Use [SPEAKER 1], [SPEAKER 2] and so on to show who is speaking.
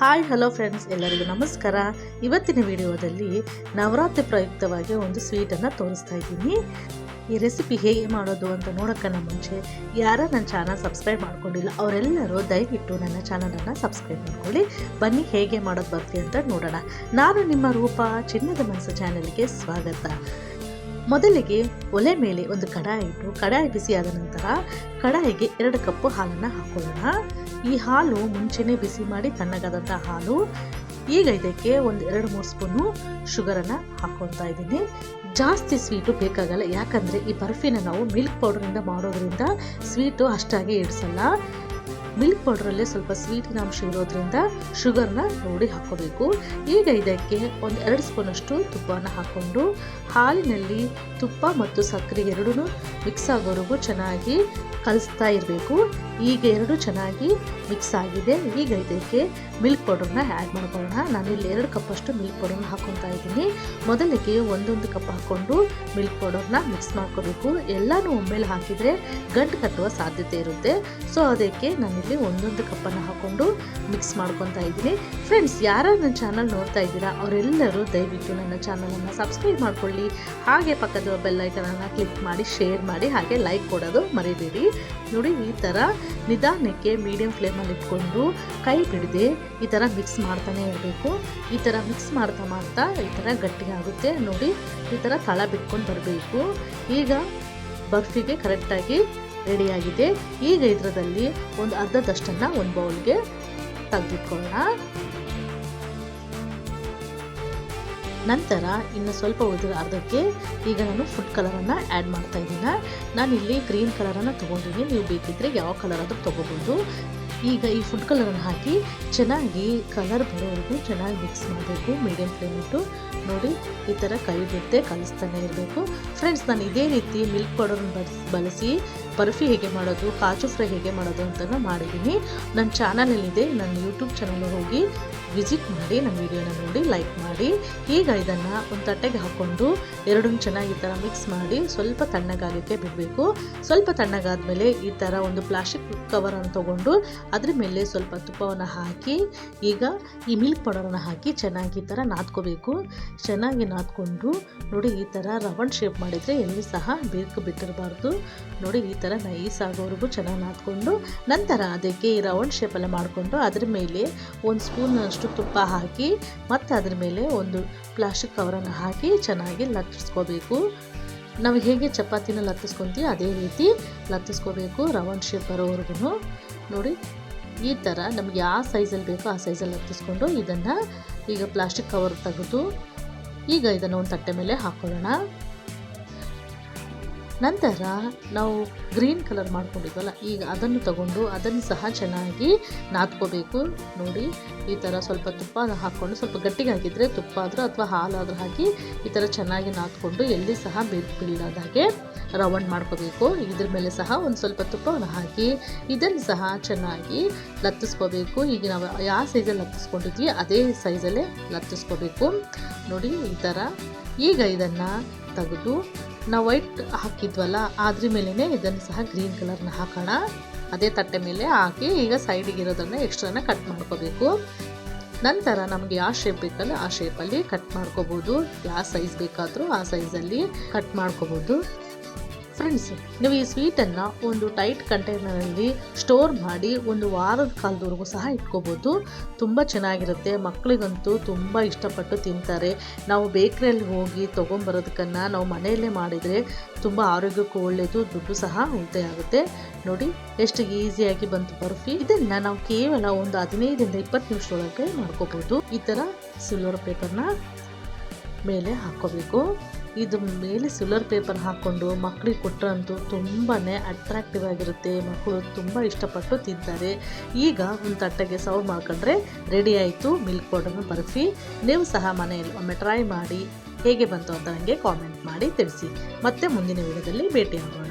[SPEAKER 1] Hi hello friends, ಎಲ್ಲರಿಗೂ ನಮಸ್ಕಾರ. ಇವತ್ತಿನ ವಿಡಿಯೋದಲ್ಲಿ ನವರಾತ್ರಿ ಪ್ರಯುಕ್ತವಾಗಿ ಒಂದು ಸ್ವೀಟನ್ನು ತೋರಿಸ್ತಾ ಇದ್ದೀನಿ. ಈ ರೆಸಿಪಿ ಹೇಗೆ ಮಾಡೋದು ಅಂತ ನೋಡೋಕ್ಕನ್ನ ಮುಂಚೆ ಯಾರು ನನ್ನ ಚಾನಲ್ ಸಬ್ಸ್ಕ್ರೈಬ್ ಮಾಡ್ಕೊಂಡಿಲ್ಲ ಅವರೆಲ್ಲರೂ ದಯವಿಟ್ಟು ನನ್ನ ಚಾನಲನ್ನು ಸಬ್ಸ್ಕ್ರೈಬ್ ಮಾಡ್ಕೊಳ್ಳಿ. ಬನ್ನಿ ಹೇಗೆ ಮಾಡೋದು ಬರ್ತೀವಿ ಅಂತ ನೋಡೋಣ. ನಾನು ನಿಮ್ಮ ರೂಪ ಚಿನ್ನದ ಮನಸ್ಸು ಚಾನಲ್ಗೆ ಸ್ವಾಗತ. ಮೊದಲಿಗೆ ಒಲೆ ಮೇಲೆ ಒಂದು ಕಡಾಯಿ ಇಟ್ಟು ಕಡಾಯಿ ಬಿಸಿಯಾದ ನಂತರ ಕಡಾಯಿಗೆ 2 ಕಪ್ ಹಾಲನ್ನು ಹಾಕೊಳ್ಳೋಣ. ಈ ಹಾಲು ಮುಂಚೆನೇ ಬಿಸಿ ಮಾಡಿ ತಣ್ಣಗಾದಂಥ ಹಾಲು. ಈಗ ಇದಕ್ಕೆ ಒಂದು 2-3 ಸ್ಪೂನು ಶುಗರನ್ನು ಹಾಕ್ಕೊಳ್ತಾ ಇದ್ದೀನಿ. ಜಾಸ್ತಿ ಸ್ವೀಟು ಬೇಕಾಗಲ್ಲ, ಯಾಕಂದರೆ ಈ ಬರ್ಫಿನ ನಾವು ಮಿಲ್ಕ್ ಪೌಡರಿಂದ ಮಾಡೋದ್ರಿಂದ ಸ್ವೀಟು ಅಷ್ಟಾಗಿ ಇಡಿಸಲ್ಲ. ಮಿಲ್ಕ್ ಪೌಡ್ರಲ್ಲೇ ಸ್ವಲ್ಪ ಸ್ವೀಟಿನ ಅಂಶ ಇರೋದ್ರಿಂದ ಶುಗರ್ನ ನೋಡಿ ಹಾಕ್ಕೋಬೇಕು. ಈಗ ಇದಕ್ಕೆ ಒಂದು 2 ಸ್ಪೂನಷ್ಟು ತುಪ್ಪವನ್ನು ಹಾಕ್ಕೊಂಡು ಹಾಲಿನಲ್ಲಿ ತುಪ್ಪ ಮತ್ತು ಸಕ್ಕರೆ ಎರಡೂ ಮಿಕ್ಸ್ ಆಗೋವರೆಗೂ ಚೆನ್ನಾಗಿ ಕಲಿಸ್ತಾ ಇರಬೇಕು. ಈಗ ಎರಡು ಚೆನ್ನಾಗಿ ಮಿಕ್ಸ್ ಆಗಿದೆ. ಈಗ ಇದಕ್ಕೆ ಮಿಲ್ಕ್ ಪೌಡರ್ನ ಆ್ಯಡ್ ಮಾಡ್ಕೊಳ್ಳೋಣ. ನಾನಿಲ್ಲಿ 2 ಕಪ್ಪಷ್ಟು ಮಿಲ್ಕ್ ಪೌಡರ್ನ ಹಾಕ್ಕೊತಾ ಇದ್ದೀನಿ. ಮೊದಲಿಗೆ 1 ಕಪ್ ಹಾಕ್ಕೊಂಡು ಮಿಲ್ಕ್ ಪೌಡರ್ನ ಮಿಕ್ಸ್ ಮಾಡ್ಕೋಬೇಕು. ಎಲ್ಲನೂ ಒಮ್ಮೆಲೆ ಹಾಕಿದರೆ ಗಂಟು ಕಟ್ಟುವ ಸಾಧ್ಯತೆ ಇರುತ್ತೆ. ಸೊ ಅದಕ್ಕೆ ನಾನಿಲ್ಲಿ 1 ಕಪ್ಪನ್ನು ಹಾಕ್ಕೊಂಡು ಮಿಕ್ಸ್ ಮಾಡ್ಕೊತಾ ಇದ್ದೀನಿ. ಫ್ರೆಂಡ್ಸ್, ಯಾರು ನನ್ನ ಚಾನಲ್ ನೋಡ್ತಾ ಇದ್ದೀರಾ ಅವರೆಲ್ಲರೂ ದಯವಿಟ್ಟು ನನ್ನ ಚಾನಲನ್ನು ಸಬ್ಸ್ಕ್ರೈಬ್ ಮಾಡ್ಕೊಳ್ಳಿ. ಹಾಗೆ ಪಕ್ಕದ ಬೆಲ್ ಐಕನನ್ನು ಕ್ಲಿಕ್ ಮಾಡಿ, ಶೇರ್ ಮಾಡಿ, ಹಾಗೆ ಲೈಕ್ ಕೊಡೋದು ಮರಿಬೇಡಿ. ನೋಡಿ, ಈ ಥರ ನಿಧಾನಕ್ಕೆ ಮೀಡಿಯಂ ಫ್ಲೇಮಲ್ಲಿ ಇಟ್ಕೊಂಡು ಕೈ ಬಿಡದೆ ಈ ಥರ ಮಿಕ್ಸ್ ಮಾಡ್ತಾನೆ ಇರಬೇಕು. ಈ ಥರ ಮಿಕ್ಸ್ ಮಾಡ್ತಾ ಈ ಥರ ಗಟ್ಟಿಯಾಗುತ್ತೆ. ನೋಡಿ, ಈ ಥರ ತಳ ಬಿಟ್ಕೊಂಡು ಬರಬೇಕು. ಈಗ ಬರ್ಫಿಗೆ ಕರೆಕ್ಟಾಗಿ ರೆಡಿಯಾಗಿದೆ. ಈಗ ಇದರಲ್ಲಿ ಒಂದು ಅರ್ಧದಷ್ಟನ್ನು ಒಂದು ಬೌಲ್ಗೆ ತೆಗೆದಿಟ್ಕೊಳ್ಳೋಣ. ನಂತರ ಇನ್ನು ಸ್ವಲ್ಪ ಉಳಿದಿರೋ ಅರ್ಧಕ್ಕೆ ಈಗ ನಾನು ಫುಡ್ ಕಲರನ್ನು ಆ್ಯಡ್ ಮಾಡ್ತಾ ಇದ್ದೀನಿ. ನಾನಿಲ್ಲಿ ಗ್ರೀನ್ ಕಲರನ್ನು ತೊಗೊಂಡಿದ್ದೀನಿ. ನೀವು ಬೇಕಿದ್ದರೆ ಯಾವ ಕಲರ್ ಆದರೂ ತೊಗೋಬೋದು. ಈಗ ಈ ಫುಡ್ ಕಲರನ್ನು ಹಾಕಿ ಚೆನ್ನಾಗಿ ಕಲರ್ ಬರೋವರೆಗೂ ಚೆನ್ನಾಗಿ ಮಿಕ್ಸ್ ಮಾಡಬೇಕು. ಮೀಡಿಯಂ ಫ್ಲೇಮ್ ಇಟ್ಟು ನೋಡಿ, ಈ ಥರ ಕೈ ಬಿಡದೆ ಕಲಿಸ್ತಾನೆ ಇರಬೇಕು. ಫ್ರೆಂಡ್ಸ್, ನಾನು ಇದೇ ರೀತಿ ಮಿಲ್ಕ್ ಪೌಡರನ್ನು ಬಳಸಿ ಬರ್ಫಿ ಹೇಗೆ ಮಾಡೋದು, ಕಾಜು ಫ್ರೈ ಹೇಗೆ ಮಾಡೋದು ಅಂತ ಮಾಡಿದ್ದೀನಿ. ನನ್ನ ಚಾನಲಲ್ಲಿದೆ. ನನ್ನ ಯೂಟ್ಯೂಬ್ ಚಾನಲ್ ಹೋಗಿ ವಿಸಿಟ್ ಮಾಡಿ, ನನ್ನ ವೀಡಿಯೋನ ನೋಡಿ ಲೈಕ್ ಮಾಡಿ. ಈಗ ಇದನ್ನು ಒಂದು ತಟ್ಟೆಗೆ ಹಾಕ್ಕೊಂಡು ಎರಡನ್ನೂ ಚೆನ್ನಾಗಿ ಈ ಥರ ಮಿಕ್ಸ್ ಮಾಡಿ ಸ್ವಲ್ಪ ತಣ್ಣಗಾಗಕ್ಕೆ ಬಿಡಬೇಕು. ಸ್ವಲ್ಪ ತಣ್ಣಗಾದ್ಮೇಲೆ ಈ ಥರ ಒಂದು ಪ್ಲಾಸ್ಟಿಕ್ ಕವರನ್ನು ತೊಗೊಂಡು ಅದ್ರ ಮೇಲೆ ಸ್ವಲ್ಪ ತುಪ್ಪವನ್ನು ಹಾಕಿ ಈಗ ಈ ಮಿಲ್ಕ್ ಪೌಡರನ್ನು ಹಾಕಿ ಚೆನ್ನಾಗಿ ಈ ಥರ ನಾದ್ಕೋಬೇಕು. ಚೆನ್ನಾಗಿ ನಾದ್ಕೊಂಡು ನೋಡಿ, ಈ ಥರ ರೌಂಡ್ ಶೇಪ್ ಮಾಡಿದರೆ ಎಲ್ಲಿ ಸಹ ಬೇಕು ಬಿಟ್ಟಿರಬಾರ್ದು. ನೋಡಿ, ಈ ಥರ ನೈಸ್ ಆಗೋವರೆಗೂ ಚೆನ್ನಾಗಿ ನಾದ್ಕೊಂಡು ನಂತರ ಅದಕ್ಕೆ ಈ ರೌಂಡ್ ಶೇಪೆಲ್ಲ ಮಾಡಿಕೊಂಡು ಅದ್ರ ಮೇಲೆ 1 ಸ್ಪೂನಷ್ಟು ತುಪ್ಪ ಹಾಕಿ ಮತ್ತು ಅದ್ರ ಮೇಲೆ ಒಂದು ಪ್ಲಾಸ್ಟಿಕ್ ಕವರನ್ನು ಹಾಕಿ ಚೆನ್ನಾಗಿ ಲಟ್ಟಿಸ್ಕೋಬೇಕು. ನಾವು ಹೇಗೆ ಚಪಾತಿನ ಲಟ್ಟಿಸ್ಕೊತೀವಿ ಅದೇ ರೀತಿ ಲಟ್ಟಿಸ್ಕೋಬೇಕು, ರೌಂಡ್ ಶೇಪ್ ಬರೋವರೆಗೂ. ನೋಡಿ, ಈ ಥರ ನಮಗೆ ಯಾವ ಸೈಜಲ್ಲಿ ಬೇಕೋ ಆ ಸೈಜಲ್ಲಿ ಲಟ್ಟಿಸ್ಕೊಂಡು ಇದನ್ನು ಈಗ ಪ್ಲಾಸ್ಟಿಕ್ ಕವರ್ ತೆಗೆದು ಈಗ ಇದನ್ನು ಒಂದು ತಟ್ಟೆ ಮೇಲೆ ಹಾಕ್ಕೊಳ್ಳೋಣ. ನಂತರ ನಾವು ಗ್ರೀನ್ ಕಲರ್ ಮಾಡ್ಕೊಂಡಿದ್ವಲ್ಲ, ಈಗ ಅದನ್ನು ತಗೊಂಡು ಅದನ್ನು ಸಹ ಚೆನ್ನಾಗಿ ನಾದ್ಕೋಬೇಕು. ನೋಡಿ, ಈ ಥರ ಸ್ವಲ್ಪ ತುಪ್ಪ ಹಾಕ್ಕೊಂಡು ಸ್ವಲ್ಪ ಗಟ್ಟಿಗೆ ಹಾಕಿದರೆ ತುಪ್ಪ ಆದರೂ ಅಥವಾ ಹಾಲಾದರೂ ಹಾಕಿ ಈ ಥರ ಚೆನ್ನಾಗಿ ನಾದ್ಕೊಂಡು ಎಲ್ಲಿ ಸಹ ಬೀಳದ ಹಾಗೆ ರೌಂಡ್ ಮಾಡ್ಕೋಬೇಕು. ಇದ್ರ ಮೇಲೆ ಸಹ ಒಂದು ಸ್ವಲ್ಪ ತುಪ್ಪವನ್ನು ಹಾಕಿ ಇದನ್ನು ಸಹ ಚೆನ್ನಾಗಿ ಲತ್ತಿಸ್ಕೋಬೇಕು. ಈಗ ನಾವು ಯಾವ ಸೈಜಲ್ಲಿ ಲತ್ತಿಸ್ಕೊಂಡಿದ್ವಿ ಅದೇ ಸೈಜಲ್ಲೇ ಲತ್ತಿಸ್ಕೋಬೇಕು. ನೋಡಿ, ಈ ಥರ. ಈಗ ಇದನ್ನು ತೆಗೆದು ನಾವು ವೈಟ್ ಹಾಕಿದ್ವಲ್ಲ ಅದ್ರ ಮೇಲೇ ಇದನ್ನು ಸಹ ಗ್ರೀನ್ ಕಲರ್ನ ಹಾಕೋಣ. ಅದೇ ತಟ್ಟೆ ಮೇಲೆ ಹಾಕಿ ಈಗ ಸೈಡಿಗೆ ಇರೋದನ್ನು ಎಕ್ಸ್ಟ್ರಾನ ಕಟ್ ಮಾಡ್ಕೋಬೇಕು. ನಂತರ ನಮಗೆ ಯಾವ ಶೇಪ್ ಬೇಕಲ್ಲ ಆ ಶೇಪಲ್ಲಿ ಕಟ್ ಮಾಡ್ಕೋಬೋದು. ಯಾವ ಸೈಜ್ ಬೇಕಾದರೂ ಆ ಸೈಜಲ್ಲಿ ಕಟ್ ಮಾಡ್ಕೋಬೋದು. ಫ್ರೆಂಡ್ಸ್, ನೀವು ಈ ಸ್ವೀಟನ್ನು ಒಂದು ಟೈಟ್ ಕಂಟೈನರಲ್ಲಿ ಸ್ಟೋರ್ ಮಾಡಿ 1 ವಾರದ ಕಾಲದವರೆಗೂ ಸಹ ಇಟ್ಕೋಬೋದು. ತುಂಬ ಚೆನ್ನಾಗಿರುತ್ತೆ. ಮಕ್ಕಳಿಗಂತೂ ತುಂಬ ಇಷ್ಟಪಟ್ಟು ತಿಂತಾರೆ. ನಾವು ಬೇಕ್ರಿಯಲ್ಲಿ ಹೋಗಿ ತೊಗೊಂಬರೋದಕ್ಕನ್ನು ನಾವು ಮನೆಯಲ್ಲೇ ಮಾಡಿದರೆ ತುಂಬ ಆರೋಗ್ಯಕ್ಕೂ ಒಳ್ಳೆಯದು, ದುಡ್ಡು ಸಹ ಉಳಿತಾಯ ಆಗುತ್ತೆ. ನೋಡಿ, ಎಷ್ಟು ಈಸಿಯಾಗಿ ಬಂತು ಬರ್ಫಿ. ಇದನ್ನು ನಾವು ಕೇವಲ ಒಂದು 15-20 ನಿಮಿಷದೊಳಗೆ ಮಾಡ್ಕೋಬೋದು. ಈ ಥರ ಸಿಲ್ವರ್ ಪೇಪರ್ನ ಮೇಲೆ ಹಾಕ್ಕೋಬೇಕು. ಇದು ಮೇಲೆ ಸಿಲ್ವರ್ ಪೇಪರ್ ಹಾಕ್ಕೊಂಡು ಮಕ್ಕಳಿಗೆ ಕೊಟ್ಟರಂತೂ ತುಂಬಾ ಅಟ್ರಾಕ್ಟಿವ್ ಆಗಿರುತ್ತೆ. ಮಕ್ಕಳು ತುಂಬ ಇಷ್ಟಪಟ್ಟು ತಿಂತಾರೆ. ಈಗ ಒಂದು ತಟ್ಟೆಗೆ ಸರ್ವ್ ಮಾಡ್ಕೊಂಡ್ರೆ ರೆಡಿ ಆಯಿತು ಮಿಲ್ಕ್ ಪೌಡರ್ನ ಬರ್ಫಿ. ನೀವು ಸಹ ಮನೆಯಲ್ಲಿ ಒಮ್ಮೆ ಟ್ರೈ ಮಾಡಿ ಹೇಗೆ ಬಂತು ಅಂತ ನನಗೆ ಕಾಮೆಂಟ್ ಮಾಡಿ ತಿಳಿಸಿ. ಮತ್ತೆ ಮುಂದಿನ ವಿಡಿಯೋದಲ್ಲಿ ಭೇಟಿಯಾಗೋಣ.